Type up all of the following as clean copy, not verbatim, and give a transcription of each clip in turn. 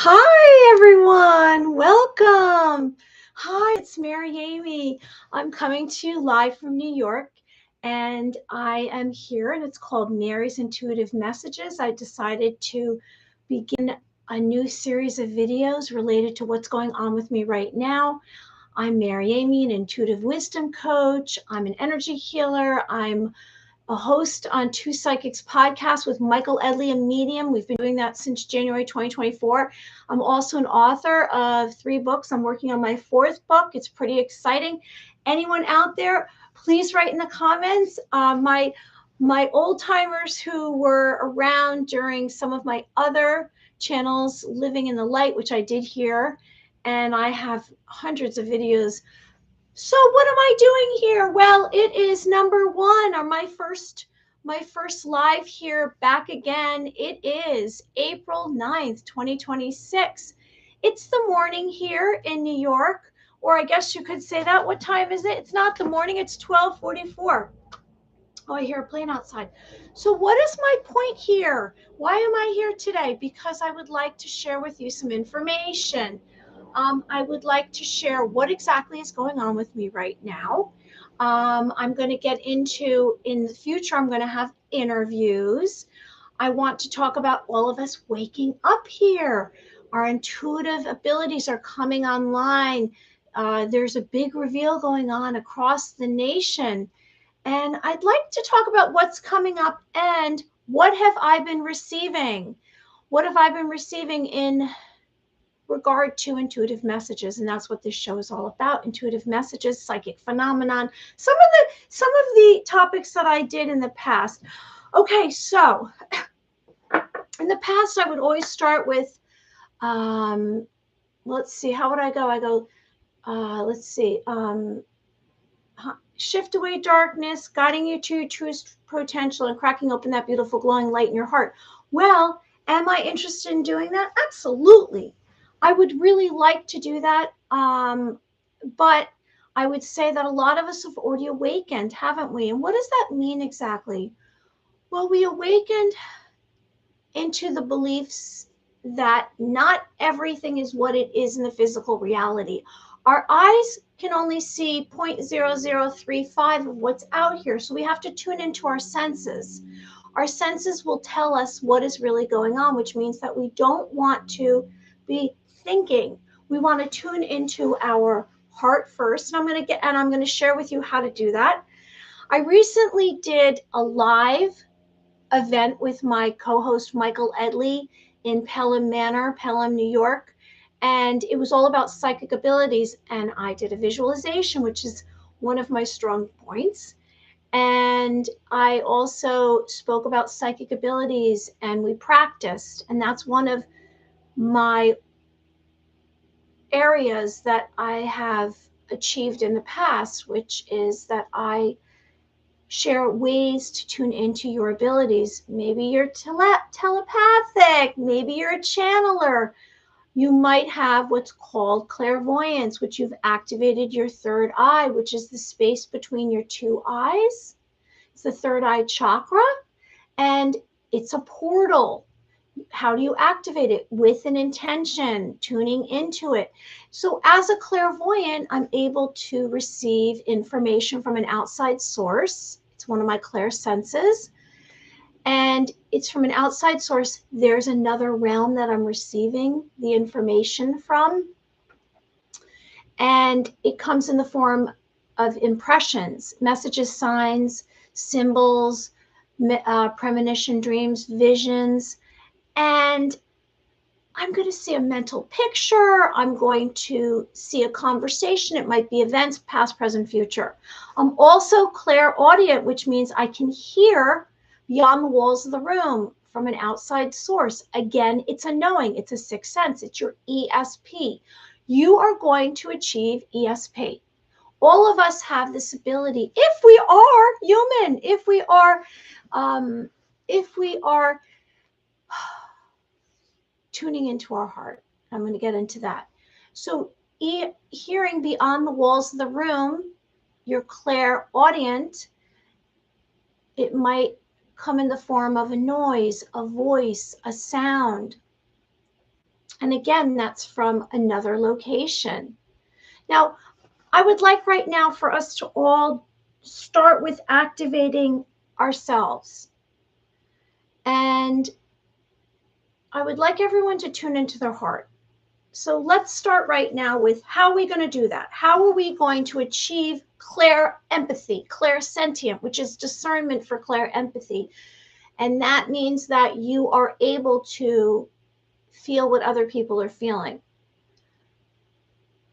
Hi, everyone. Welcome. Hi, it's Mary Amy. I'm coming to you live from New York, and I am here, and it's called Mary's Intuitive Messages. I decided to begin a new series of videos related to what's going on with me right now. I'm Mary Amy, an intuitive wisdom coach. I'm an energy healer. I'm a host on Two Psychics podcast with Michael Edley, a medium. We've been doing that since January 2024. I'm also an author of 3 books. I'm working on my 4th book. It's pretty exciting. Anyone out there, please write in the comments. My old timers who were around during some of my other channels, Living in the Light, which I did here, and I have hundreds of videos. So what am I doing here? Well, it is number 1, or my first live here back again. It is April 9th, 2026. It's the morning here in New York, or I guess you could say that. What time is it? It's not the morning, it's 12:44. Oh, I hear a plane outside. So what is my point here? Why am I here today? Because I would like to share with you some information. I would like to share what exactly is going on with me right now. I'm going to get into, in the future, I'm going to have interviews. I want to talk about all of us waking up here. Our intuitive abilities are coming online. There's a big reveal going on across the nation. And I'd like to talk about what's coming up and what have I been receiving? What have I been receiving in regard to intuitive messages? And that's what this show is all about: intuitive messages, psychic phenomenon, some of the topics that I did in the past. Okay, so in the past I would always start with let's see, how would I go? Let's see, shift away darkness, guiding you to your truest potential and cracking open that beautiful glowing light in your heart. Well, am I interested in doing that? Absolutely. I would really like to do that. But I would say that a lot of us have already awakened, haven't we? And what does that mean exactly? Well, we awakened into the beliefs that not everything is what it is in the physical reality. Our eyes can only see 0.0035 of what's out here. So we have to tune into our senses. Our senses will tell us what is really going on, which means that we don't want to be thinking. We want to tune into our heart first. And I'm going to share with you how to do that. I recently did a live event with my co-host Michael Edley in Pelham Manor, Pelham, New York. And it was all about psychic abilities. And I did a visualization, which is one of my strong points. And I also spoke about psychic abilities, and we practiced. And that's one of my areas that I have achieved in the past, which is that I share ways to tune into your abilities. Maybe you're telepathic, maybe you're a channeler. You might have what's called clairvoyance, which you've activated your third eye, which is the space between your 2 eyes. It's the third eye chakra, and it's a portal. How do you activate it? With an intention, tuning into it. So as a clairvoyant, I'm able to receive information from an outside source. It's one of my clair senses. And it's from an outside source. There's another realm that I'm receiving the information from. And it comes in the form of impressions, messages, signs, symbols, premonition, dreams, visions. And I'm going to see a mental picture. I'm going to see a conversation. It might be events, past, present, future. I'm also clairaudient, which means I can hear beyond the walls of the room from an outside source. Again, it's a knowing. It's a sixth sense. It's your ESP. You are going to achieve ESP. All of us have this ability if we are human, if we are tuning into our heart. I'm going to get into that. So hearing beyond the walls of the room, you're clairaudient. It might come in the form of a noise, a voice, a sound. And again, that's from another location. Now, I would like right now for us to all start with activating ourselves. And I would like everyone to tune into their heart. So let's start right now with how are we going to do that? How are we going to achieve clairempathy, clairsentient, which is discernment for clairempathy? And that means that you are able to feel what other people are feeling.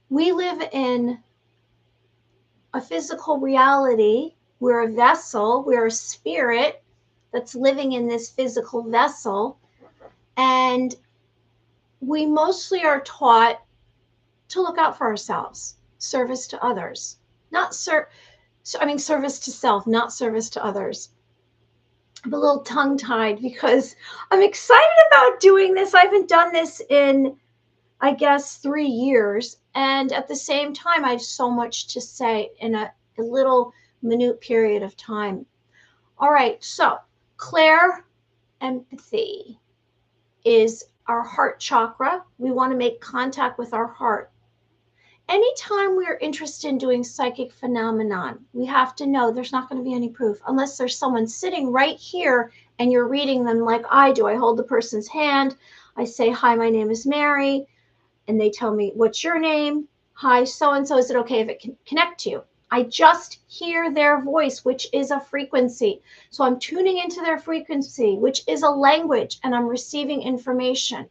We live in a physical reality. We're a vessel, we're a spirit that's living in this physical vessel. And we mostly are taught to look out for ourselves, service to others, not service to self, not service to others. I'm a little tongue-tied because I'm excited about doing this. I haven't done this in, I guess, 3 years. And at the same time, I have so much to say in a little minute period of time. All right, so clairempathy is our heart chakra. We want to make contact with our heart. Anytime we're interested in doing psychic phenomenon, we have to know there's not going to be any proof unless there's someone sitting right here and you're reading them like I do. I hold the person's hand. I say, hi, my name is Mary. And they tell me, what's your name? Hi, so-and-so. Is it okay if it can connect to you? I just hear their voice, which is a frequency. So I'm tuning into their frequency, which is a language, and I'm receiving information.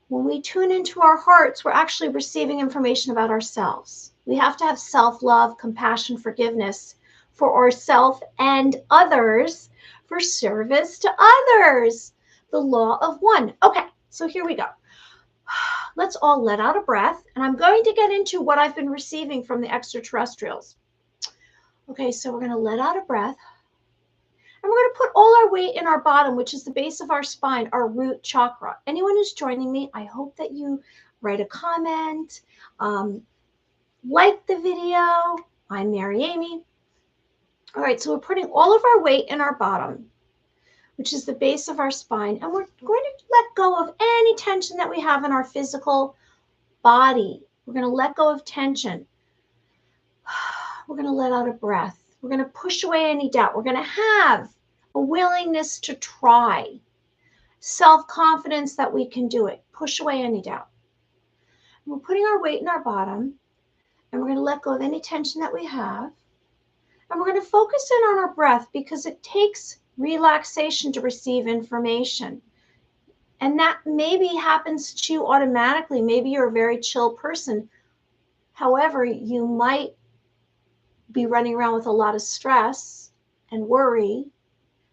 When we tune into our hearts, we're actually receiving information about ourselves. We have to have self-love, compassion, forgiveness for ourselves and others, for service to others. The law of one. Okay, so here we go. Let's all let out a breath, and I'm going to get into what I've been receiving from the extraterrestrials. Okay, so we're going to let out a breath. And we're going to put all our weight in our bottom, which is the base of our spine, our root chakra. Anyone who's joining me, I hope that you write a comment, like the video. I'm Mary Amy. All right, so we're putting all of our weight in our bottom, which is the base of our spine. And we're going to let go of any tension that we have in our physical body. We're going to let go of tension. We're going to let out a breath. We're going to push away any doubt. We're going to have a willingness to try, self-confidence that we can do it, push away any doubt. And we're putting our weight in our bottom, and we're going to let go of any tension that we have. And we're going to focus in on our breath because it takes relaxation to receive information. And that maybe happens to you automatically. Maybe you're a very chill person. However, you might be running around with a lot of stress and worry,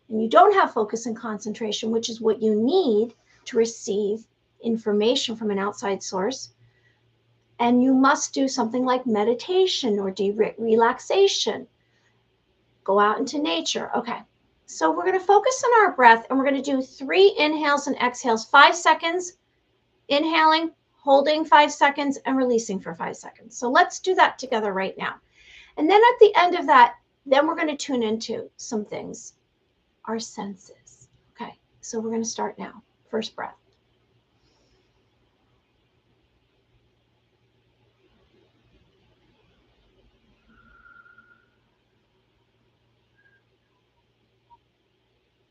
and you don't have focus and concentration, which is what you need to receive information from an outside source. And you must do something like meditation or relaxation. Go out into nature. Okay, so we're going to focus on our breath, and we're going to do 3 inhales and exhales, 5 seconds, inhaling, holding 5 seconds, and releasing for 5 seconds. So let's do that together right now. And then at the end of that, then we're going to tune into some things, our senses. Okay, so we're going to start now. First breath.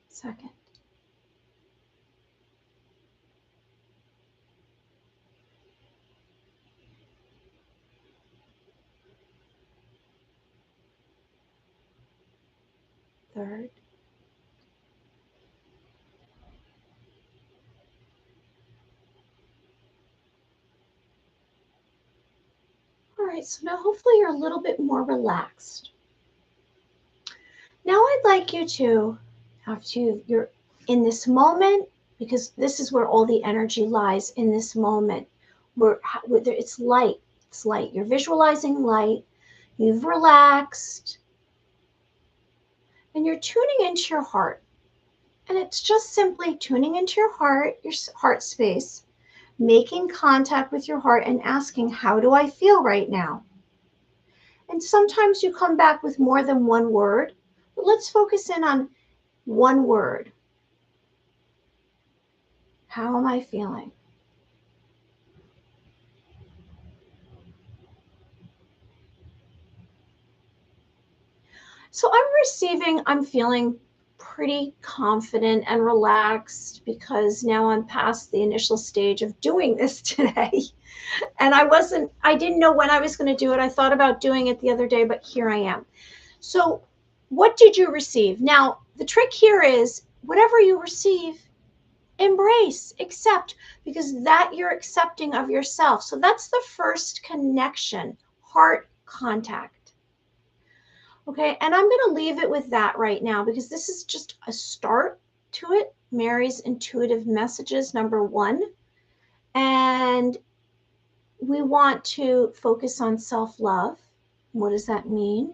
Second. Third. All right, so now hopefully you're a little bit more relaxed. Now I'd like you to, after you're in this moment, because this is where all the energy lies in this moment, where it's light. It's light. You're visualizing light. You've relaxed. And you're tuning into your heart. And it's just simply tuning into your heart space, making contact with your heart and asking, how do I feel right now? And sometimes you come back with more than one word, but let's focus in on one word. How am I feeling? So I'm feeling pretty confident and relaxed because now I'm past the initial stage of doing this today. And I didn't know when I was going to do it. I thought about doing it the other day, but here I am. So, what did you receive? Now, the trick here is whatever you receive, embrace, accept, because that you're accepting of yourself. So, that's the first connection, heart contact. Okay, and I'm going to leave it with that right now because this is just a start to it. Mary's intuitive messages, number one. And we want to focus on self-love. What does that mean?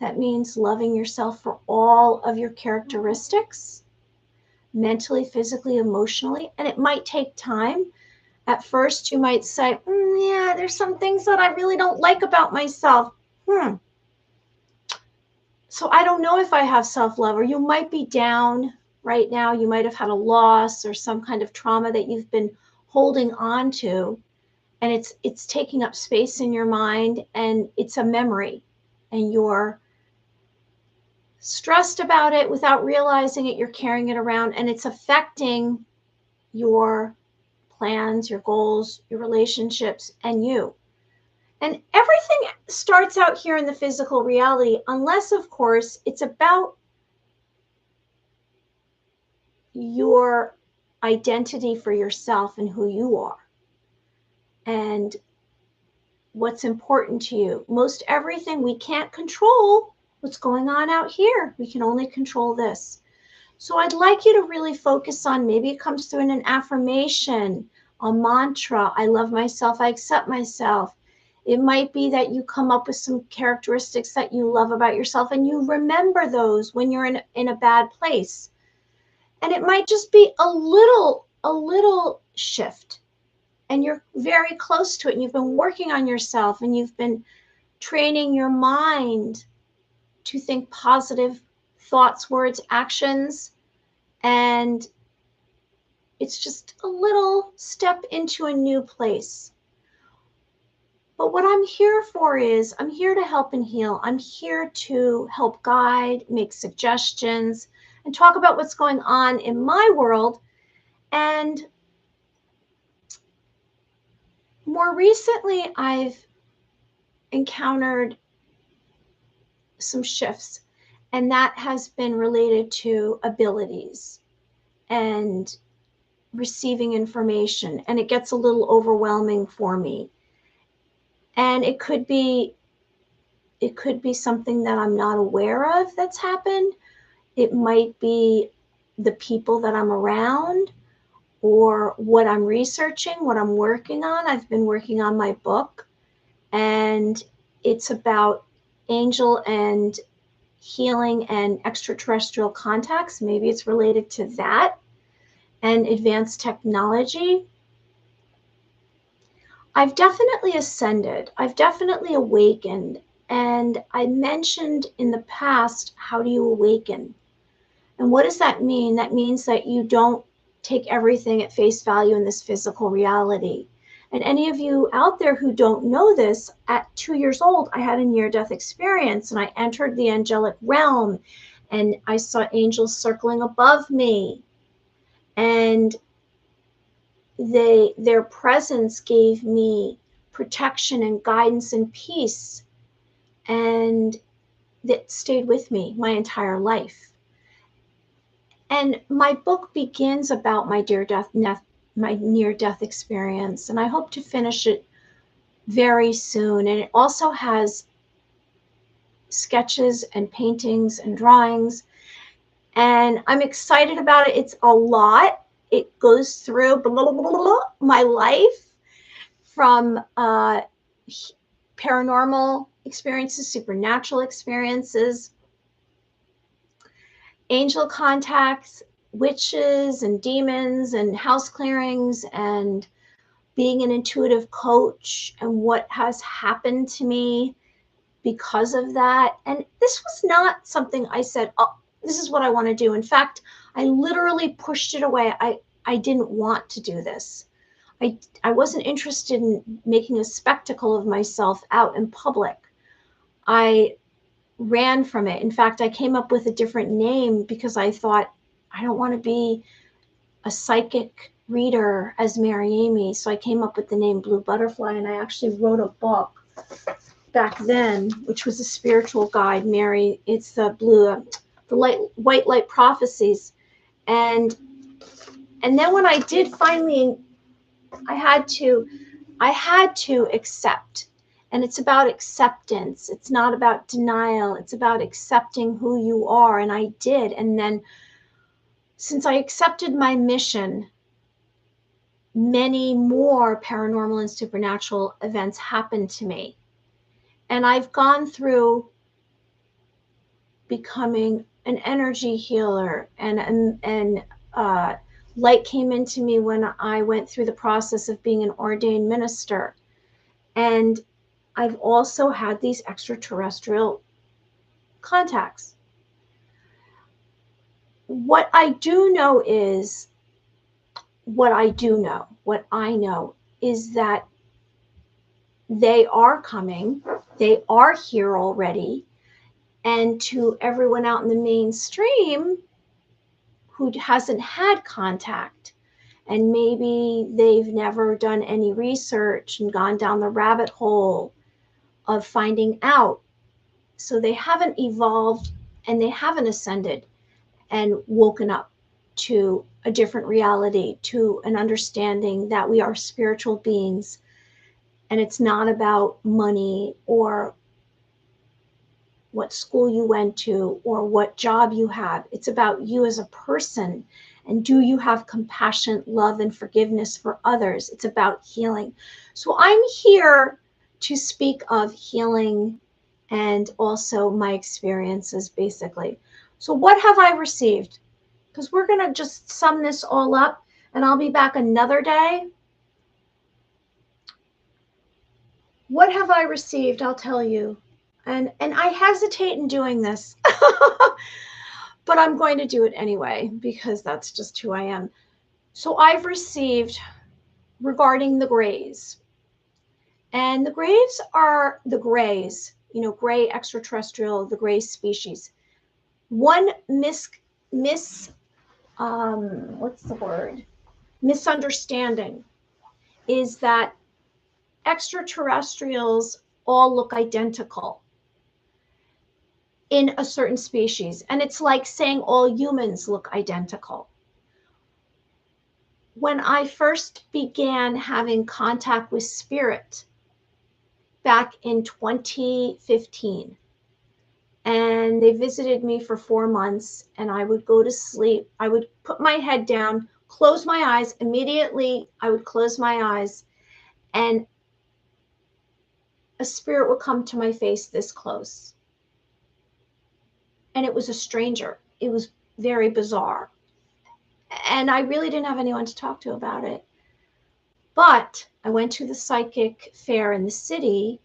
That means loving yourself for all of your characteristics, mentally, physically, emotionally. And it might take time. At first, you might say, yeah, there's some things that I really don't like about myself. So I don't know if I have self-love, or you might be down right now. You might have had a loss or some kind of trauma that you've been holding on to, and it's taking up space in your mind, and it's a memory, and you're stressed about it without realizing it. You're carrying it around, and it's affecting your plans, your goals, your relationships, and you. And everything starts out here in the physical reality, unless, of course, it's about your identity for yourself and who you are and what's important to you. Most everything we can't control what's going on out here. We can only control this. So I'd like you to really focus on, maybe it comes through in an affirmation, a mantra. I love myself. I accept myself. It might be that you come up with some characteristics that you love about yourself and you remember those when you're in a bad place. And it might just be a little shift, and you're very close to it, and you've been working on yourself, and you've been training your mind to think positive thoughts, words, actions, and it's just a little step into a new place. But what I'm here for is I'm here to help and heal. I'm here to help guide, make suggestions, and talk about what's going on in my world. And more recently, I've encountered some shifts, and that has been related to abilities and receiving information. And it gets a little overwhelming for me. And it could be something that I'm not aware of that's happened. It might be the people that I'm around or what I'm researching, what I'm working on. I've been working on my book, and it's about angel and healing and extraterrestrial contacts. Maybe it's related to that and advanced technology. I've definitely ascended. I've definitely awakened. And I mentioned in the past, how do you awaken? And what does that mean? That means that you don't take everything at face value in this physical reality. And any of you out there who don't know this, at 2 years old, I had a near-death experience, and I entered the angelic realm, and I saw angels circling above me. And their presence gave me protection and guidance and peace, and that stayed with me my entire life. And my book begins about my near-death experience, and I hope to finish it very soon. And it also has sketches and paintings and drawings, and I'm excited about it. It's a lot. It goes through my life, from paranormal experiences, supernatural experiences, angel contacts, witches and demons, and house clearings, and being an intuitive coach, and what has happened to me because of that. And this was not something I said, oh, this is what I want to do. In fact, I literally pushed it away. I didn't want to do this. I wasn't interested in making a spectacle of myself out in public. I ran from it. In fact, I came up with a different name because I thought, I don't want to be a psychic reader as Mary Amy. So I came up with the name Blue Butterfly, and I actually wrote a book back then, which was a spiritual guide, Mary. It's the white light prophecies. And then when I did finally, I had to accept. And it's about acceptance. It's not about denial. It's about accepting who you are. And I did. And then since I accepted my mission, many more paranormal and supernatural events happened to me. And I've gone through becoming an energy healer, and light came into me when I went through the process of being an ordained minister. And I've also had these extraterrestrial contacts. What I know what I know is that they are coming, they are here already. And to everyone out in the mainstream who hasn't had contact, and maybe they've never done any research and gone down the rabbit hole of finding out, so they haven't evolved and they haven't ascended and woken up to a different reality, to an understanding that we are spiritual beings, and it's not about money or what school you went to or what job you have. It's about you as a person, and do you have compassion, love, and forgiveness for others? It's about healing. So I'm here to speak of healing and also my experiences, basically. So what have I received? Because we're going to just sum this all up, and I'll be back another day. What have I received? I'll tell you. And I hesitate in doing this, but I'm going to do it anyway because that's just who I am. So I've received regarding the grays. And the grays are the grays, gray extraterrestrial, the gray species. One misunderstanding is that extraterrestrials all look identical in a certain species. And it's like saying all humans look identical. When I first began having contact with spirit back in 2015, and they visited me for 4 months, and I would go to sleep. I would put my head down, close my eyes. Immediately, I would close my eyes, and a spirit would come to my face this close. And it was a stranger. It was very bizarre. And I really didn't have anyone to talk to about it. But I went to the psychic fair in the city,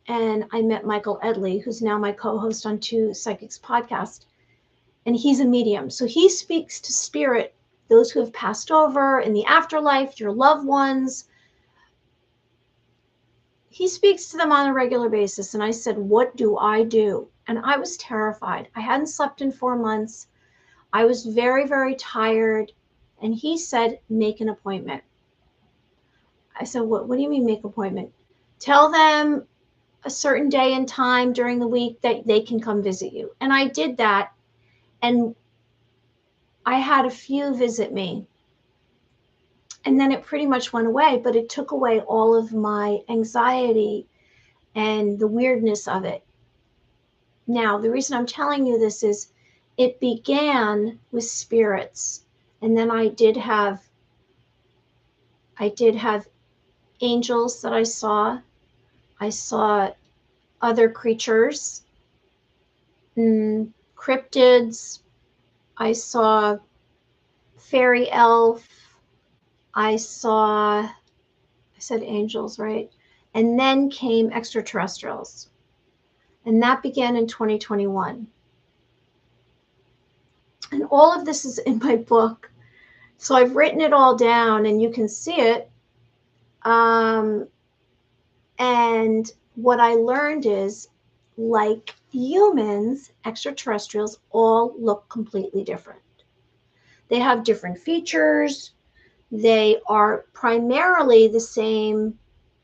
and I met Michael Edley, who's now my co-host on Two Psychics podcast. And he's a medium. So he speaks to spirit, those who have passed over in the afterlife, your loved ones. He speaks to them on a regular basis. And I said, what do I do? And I was terrified. I hadn't slept in 4 months. I was very, very tired. And he said, make an appointment. I said, what do you mean make an appointment? Tell them a certain day and time during the week that they can come visit you. And I did that. And I had a few visit me. And then it pretty much went away, but it took away all of my anxiety and the weirdness of it. Now, the reason I'm telling you this is it began with spirits. And then I did have angels that I saw. I saw other creatures, cryptids. I saw fairy elf. I said angels, right? And then came extraterrestrials. And that began in 2021. And all of this is in my book. So I've written it all down and you can see it. And what I learned is, like humans, extraterrestrials all look completely different. They have different features. They are primarily the same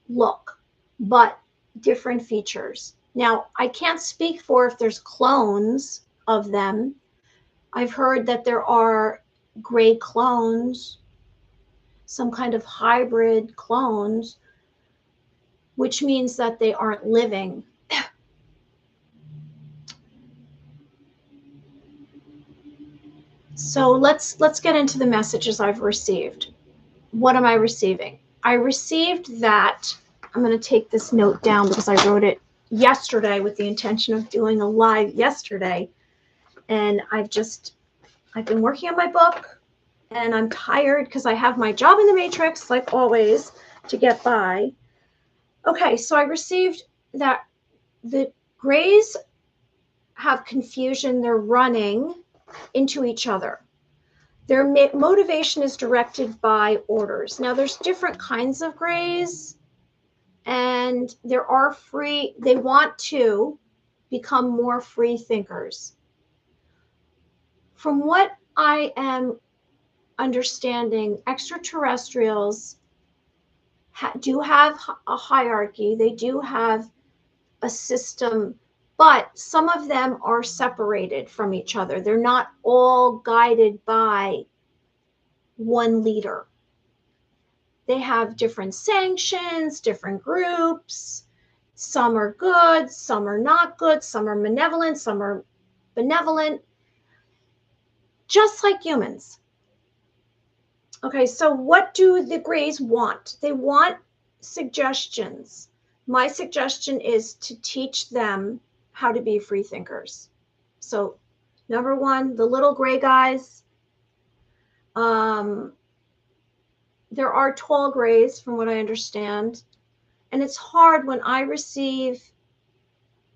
look, but different features. Now, I can't speak for if there's clones of them. I've heard that there are gray clones, some kind of hybrid clones, which means that they aren't living. So let's get into the messages I've received. What am I receiving? I received that, I'm going to take this note down because I wrote it yesterday with the intention of doing a live yesterday. And I've been working on my book and I'm tired because I have my job in the Matrix, like always, to get by. Okay, so I received that the Greys have confusion. They're running into each other. Their motivation is directed by orders. Now, there's different kinds of Greys, and they want to become more free thinkers. From what I am understanding, extraterrestrials do have a hierarchy. They do have a system, but some of them are separated from each other. They're not all guided by one leader. They have different sanctions, different groups. Some are good, some are not good, some are malevolent, some are benevolent, just like humans. Okay, so what do the Greys want? They want suggestions. My suggestion is to teach them how to be free thinkers. So, number one, the little gray guys. There are tall Greys, from what I understand. And it's hard when I receive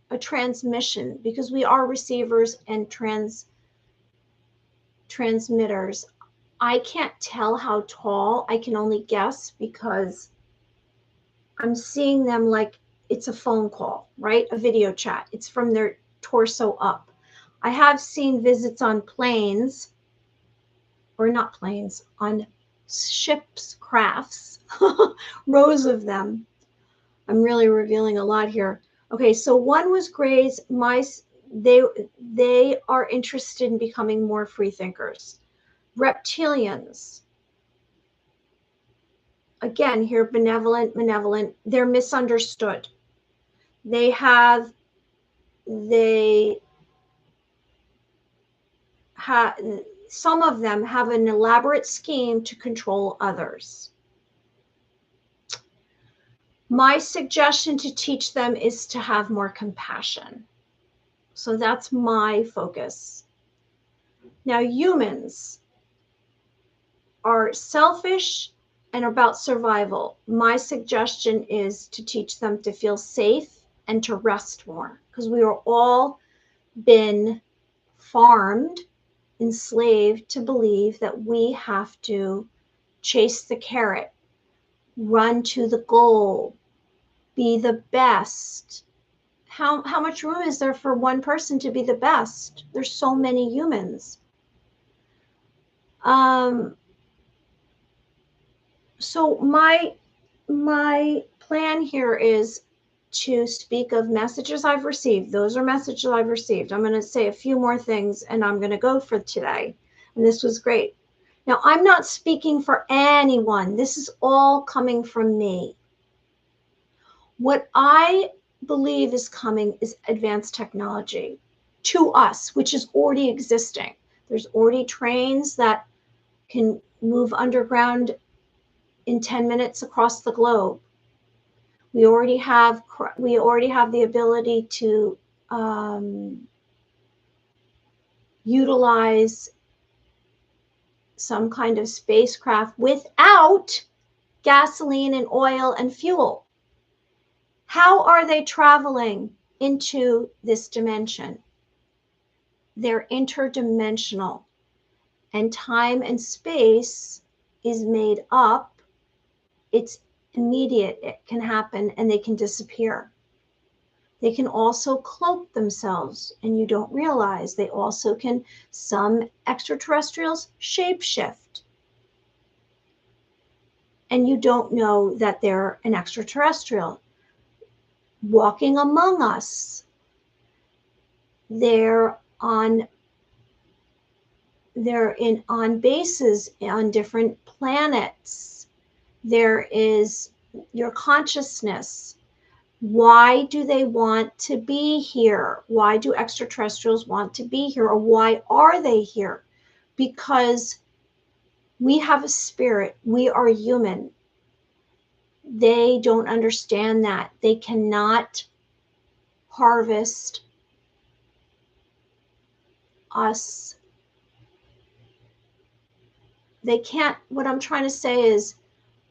a transmission, because we are receivers and transmitters. I can't tell how tall. I can only guess because I'm seeing them like it's a phone call, right? A video chat. It's from their torso up. I have seen visits on planes, or not planes, on ships, crafts, rows of them. I'm really revealing a lot here. Okay, so one was Greys. They are interested in becoming more free thinkers. Reptilians, again, here, benevolent, malevolent. They're misunderstood. They have some of them have an elaborate scheme to control others. My suggestion to teach them is to have more compassion. So that's my focus. Now, humans are selfish and about survival. My suggestion is to teach them to feel safe and to rest more, because we are all been farmed, enslaved to believe that we have to chase the carrot, run to the goal, be the best. How much room is there for one person to be the best? There's so many humans. So my plan here is to speak of messages I've received. Those are messages I've received. I'm going to say a few more things and I'm going to go for today. And this was great. Now, I'm not speaking for anyone. This is all coming from me. What I believe is coming is advanced technology to us, which is already existing. There's already trains that can move underground in 10 minutes across the globe. We already have the ability to utilize some kind of spacecraft without gasoline and oil and fuel. How are they traveling into this dimension? They're interdimensional. and time and space is made up. It's immediate. It can happen and they can disappear. They can also cloak themselves and you don't realize. They also can, some extraterrestrials shapeshift and you don't know that they're an extraterrestrial walking among us. They're on bases on different planets. There is your consciousness. Why do they want to be here? Why do extraterrestrials want to be here? Or why are they here? Because we have a spirit. We are human. They don't understand that. They cannot harvest us. They can't, what I'm trying to say is,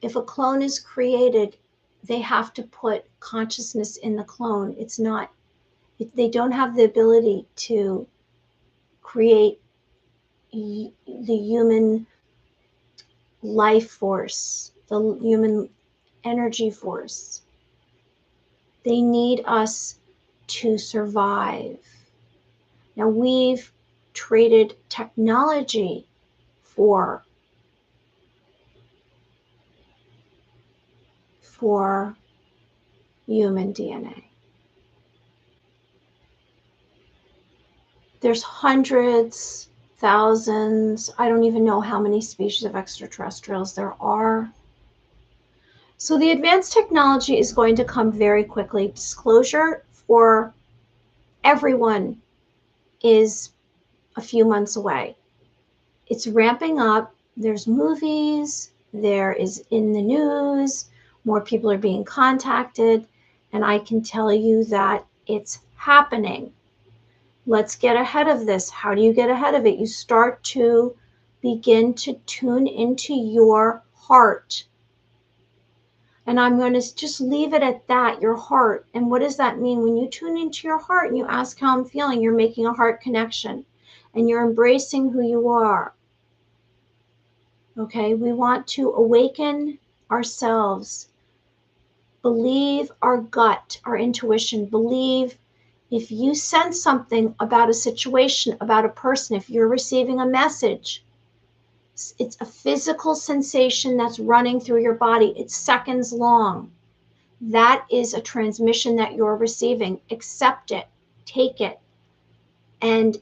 if a clone is created, they have to put consciousness in the clone. It's not, they don't have the ability to create the human life force, the human energy force. They need us to survive. Now, we've traded technology for human DNA. There's hundreds, thousands, I don't even know how many species of extraterrestrials there are. So the advanced technology is going to come very quickly. Disclosure for everyone is a few months away. It's ramping up. There's movies, there is in the news, more people are being contacted, and I can tell you that it's happening. Let's get ahead of this. How do you get ahead of it? You start to begin to tune into your heart. And I'm going to just leave it at that, your heart. And what does that mean? When you tune into your heart and you ask how I'm feeling, you're making a heart connection and you're embracing who you are. Okay, we want to awaken ourselves. Believe our gut, our intuition. Believe if you sense something about a situation, about a person, if you're receiving a message, it's a physical sensation that's running through your body. It's seconds long. That is a transmission that you're receiving. Accept it, take it, and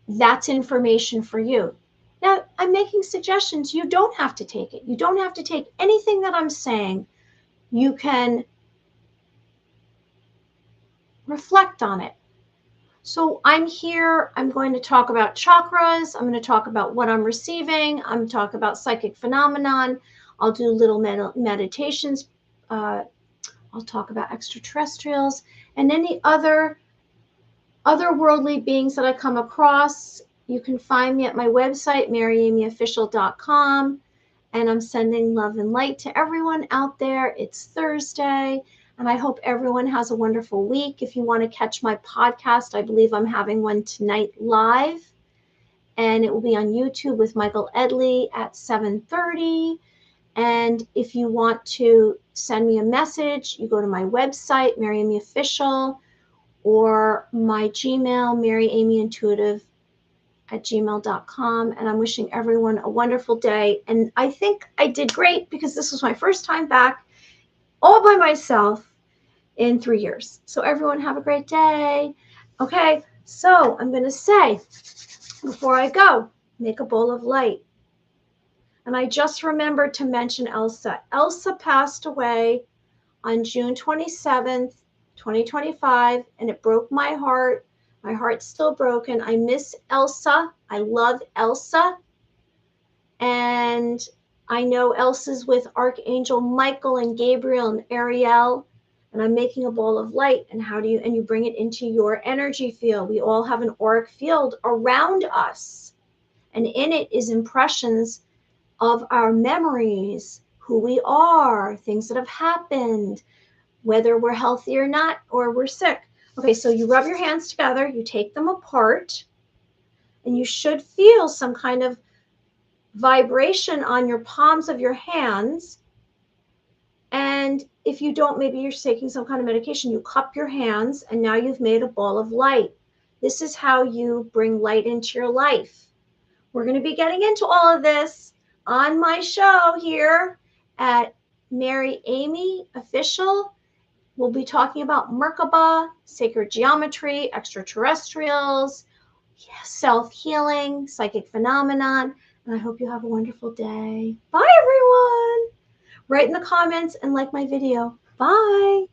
that's information for you. Now, I'm making suggestions. You don't have to take it. You don't have to take anything that I'm saying. You can reflect on it. So I'm here, I'm going to talk about chakras, I'm going to talk about what I'm receiving, I'm going to talk about psychic phenomenon, I'll do little meditations, I'll talk about extraterrestrials, and any otherworldly beings that I come across. You can find me at my website, maryamyofficial.com, and I'm sending love and light to everyone out there. It's Thursday. And I hope everyone has a wonderful week. If you want to catch my podcast, I believe I'm having one tonight live. And it will be on YouTube with Michael Edley at 7:30. And if you want to send me a message, you go to my website, Mary Amy Official, or my Gmail, maryamyintuitive@gmail.com. And I'm wishing everyone a wonderful day. And I think I did great because this was my first time back all by myself in 3 years. So everyone have a great day. Okay, so I'm going to say, before I go, make a bowl of light. And I just remembered to mention Elsa. Elsa passed away on June 27th, 2025, and it broke my heart. My heart's still broken. I miss Elsa. I love Elsa. And I know Elsa's with Archangel Michael and Gabriel and Ariel, and I'm making a ball of light. And you bring it into your energy field. We all have an auric field around us, and in it is impressions of our memories, who we are, things that have happened, whether we're healthy or not, or we're sick. Okay, so you rub your hands together, you take them apart, and you should feel some kind of vibration on your palms of your hands. And if you don't, maybe you're taking some kind of medication, you cup your hands and now you've made a ball of light. This is how you bring light into your life. We're going to be getting into all of this on my show here at Mary Amy Official. We'll be talking about Merkaba, sacred geometry, extraterrestrials, self-healing, psychic phenomenon, and I hope you have a wonderful day. Bye, everyone. Write in the comments and like my video. Bye.